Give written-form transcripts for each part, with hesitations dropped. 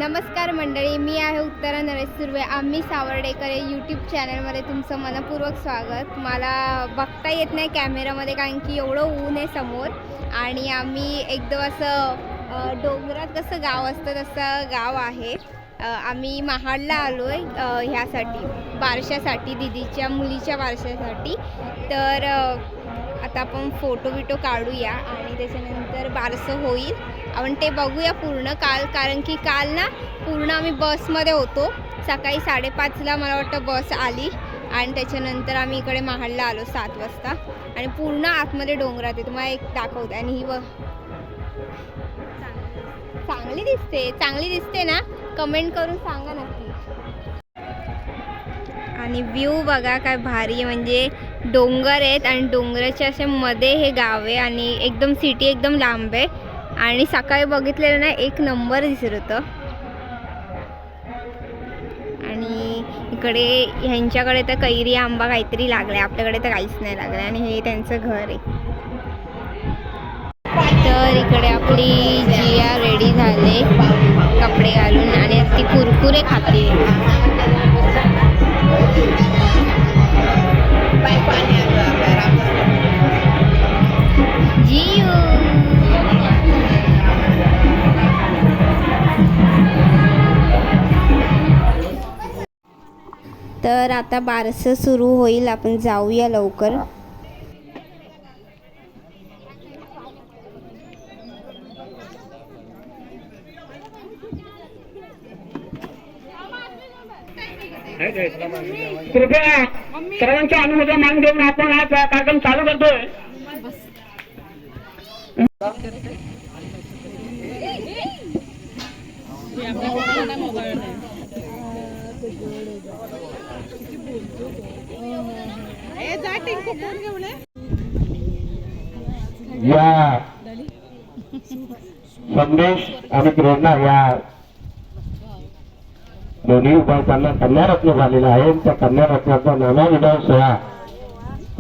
नमस्कार मंडळी, मी आहे उत्तरा नरेश सुर्वे. आम्ही सावर्डेकर यूट्यूब चॅनलमध्ये तुमचं मनपूर्वक स्वागत. मला बघता येत नाही कॅमेरामध्ये कारण की एवढं ऊन आहे समोर. आणि आम्ही एकदम असं डोंगरात कसं गाव असतं तसं गाव आहे. आम्ही महाडला आलो आहे ह्यासाठी, बारशासाठी, दीदीच्या मुलीच्या बारशासाठी. तर आता आपण फोटो बिटो काढूया आणि त्याच्यानंतर बारसं होईल. आपण ते बघूया पूर्ण कारण की काल ना पूर्ण आम्ही बसमध्ये होतो. सकाळी 5:30ला मला वाटतं बस आली आणि त्याच्यानंतर आम्ही इकडे महाडला आलो 7 वाजता. आणि पूर्ण आतमध्ये डोंगरात आहे. तुम्हाला एक दाखवते. आणि ही चांगली दिसते ना, कमेंट करून सांगा नक्की. आणि व्ह्यू बघा काय भारी आहे, म्हणजे डोंगर आहेत आणि डोंगराच्या अशा मध्ये हे गाव आहे आणि एकदम सिटी एकदम लांब आहे. आणि सकाळी बघितलेलं ना एक नंबर दिसत होतं. आणि इकडे ह्यांच्याकडे तर कैरी आंबा काहीतरी लागलाय, आपल्याकडे तर काहीच नाही लागलं. आणि हे त्यांचं घर आहे. तर इकडे आपली जिया रेडी झाले कपडे घालून आणि ती कुरकुरे खाते. जियू तर आता बारसं सुरू होईल, आपण जाऊया लवकर. कृपया सर्वांच्या अनुमोदन मान घेऊन आपण हा कार्यक्रम चालू करतोय. या संदेश आणि प्रेरणा या दोन्ही उपासकांना कन्यारत्न झालेला आहे. त्या कन्यारत्नाचा नामाविनय सोहळा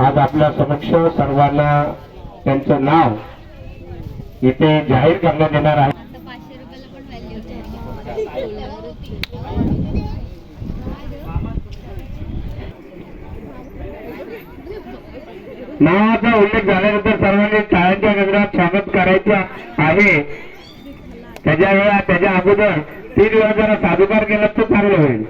आज आपल्या समक्ष सर्वांना त्यांचं नाव इथे जाहीर करण्यात येणार आहे. नावाचा उल्लेख झाल्यानंतर सर्वांनी टाळ्यांच्या गजरात स्वागत करायचे आहे. त्याच्या अगोदर 3 वेळा जरा साधुकार केला तर चांगलं होईल.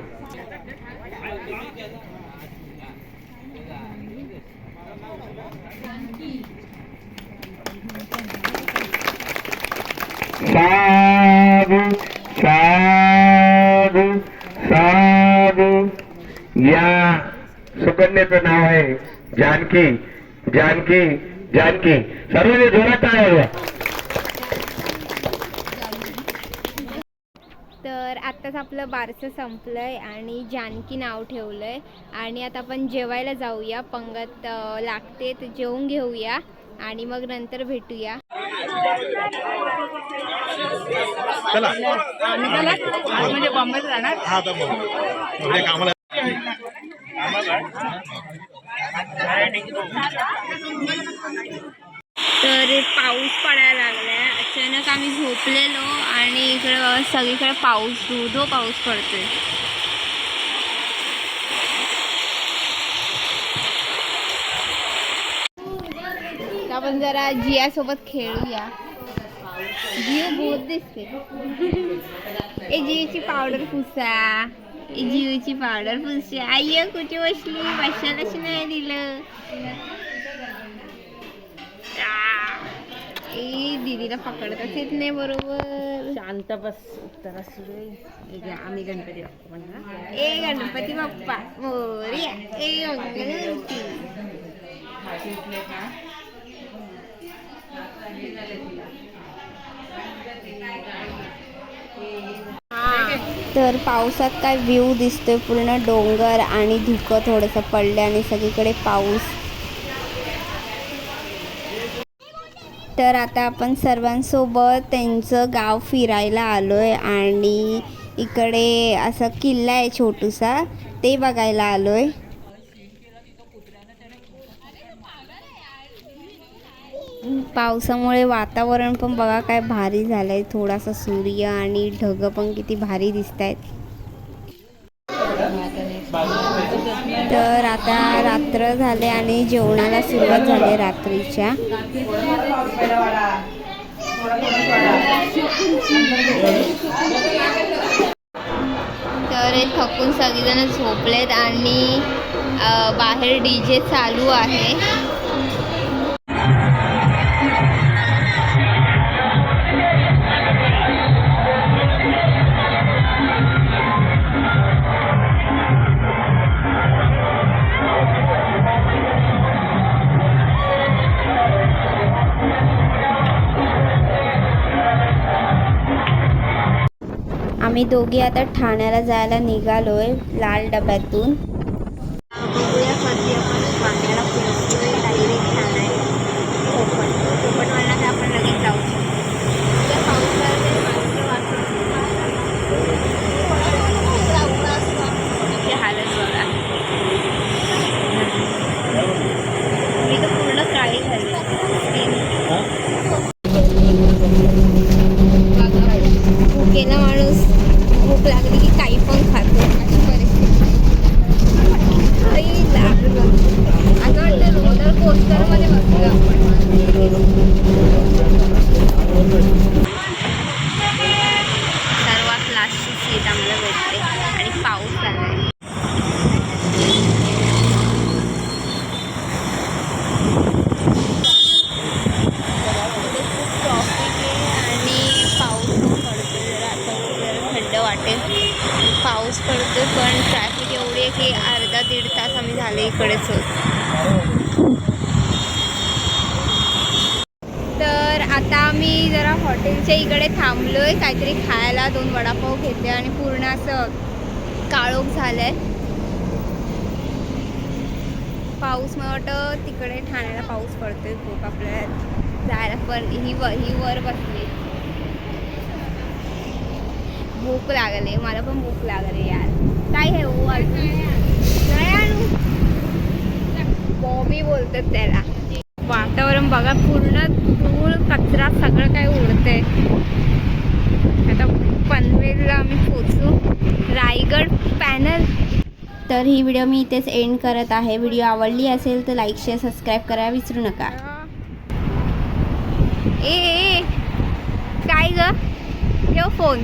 साधू साधू साधू. या सुकन्याचं नाव आहे जानकी. जानकी जानकी. सर्वांनी जोरात टाळ्या. तर आत्ताच आपलं बारसं संपलंय आणि जानकी नाव ठेवलंय. आणि आता आपण जेवायला जाऊया. पंगत लागते तर जेवून घेऊया आणि मग नंतर भेटूया. म्हणजे बॉम्बेत राहणार. तर पाऊस पडायला लागलाय. अचानक आम्ही झोपलेलो आणि इकडे सगळीकडे पाऊस धो पाऊस पडतोय. आपण जरा जिया सोबत खेळूया. जिओ बहुत दिसते. ए जिओची पावडर पुसा. जिओची पावडर पुसा. आई कुठे बसली, बसायलाच नाही दिलं. दीदीला पकडताच येत नाही बरोबर. शांत बस. उत्तरा सुरू आहे. आम्ही गणपती बाप्पा म्हणा. ए गणपती बाप्पा मोरया. ए गणपती. तर पावसात काय व्ह्यू दिसतोय, पूर्ण डोंगर आणि धुकं थोडंसं पडलं आणि सगळीकडे पाऊस. तर आता आपण सर्वांसोबत त्यांचं गाव फिरायला आलोय आणि इकडे असं किल्ला आहे छोटूसा, ते बघायला आलोय. पावसामुळे वातावरण पण बघा काय भारी झालंय. थोडासा सूर्य आणि ढग पण किती भारी दिसत आहेत. तर आता रात्र झाले आणि जेवणाला सुरुवात झाली रात्रीच्या. तर हे थकून सगळेजण झोपलेत आणि बाहेर DJ चालू आहे. आम्ही दोघी आता ठाण्याला जायला निघालोय लाल डब्यातून. बघूया कधी आपण ठाण्याला पोहोचतोय. डायरेक्ट ठाणे कोकण म्हणला की आपण लगेच जाऊ शकतो. हालत बघा, मी तर पूर्ण काळी झाली. भुकेला माणूस भूक लागली की काही पण खातो अशी परिस्थिती. असं वाटतं रोलर कोस्टरमध्ये बसलो आपण. सर्वात लास्टची सीट आम्हाला भेटते आणि पाऊस आलाय. पाऊस पडतो पण ट्रॅफिक एवढी आहे की अर्धा दीड तास आम्ही झाले इकडेच होत. तर आता आम्ही जरा हॉटेलच्या इकडे थांबलोय काहीतरी खायला. 2 वडापाव घेतले आणि पूर्ण असं काळोख झालंय. पाऊस मला वाटतं तिकडे ठाण्याला पाऊस पडतोय खूप. आपल्याला जायला पण ही वर बसली. भूक लागले, मला पण भूक लागले यार. काय आहे हो नाही आणू बॉबी बोलतात त्याला. वातावरण बघा पूर्ण धूळ कचरा सगळं काय उडतंय. आता पनवेलला आम्ही पोचू. रायगड पॅनल. तर ही व्हिडिओ मी इथेच एंड करत आहे. व्हिडिओ आवडली असेल तर लाईक शेअर सबस्क्राईब करायला विसरू नका. ए काय ग ठेव फोन.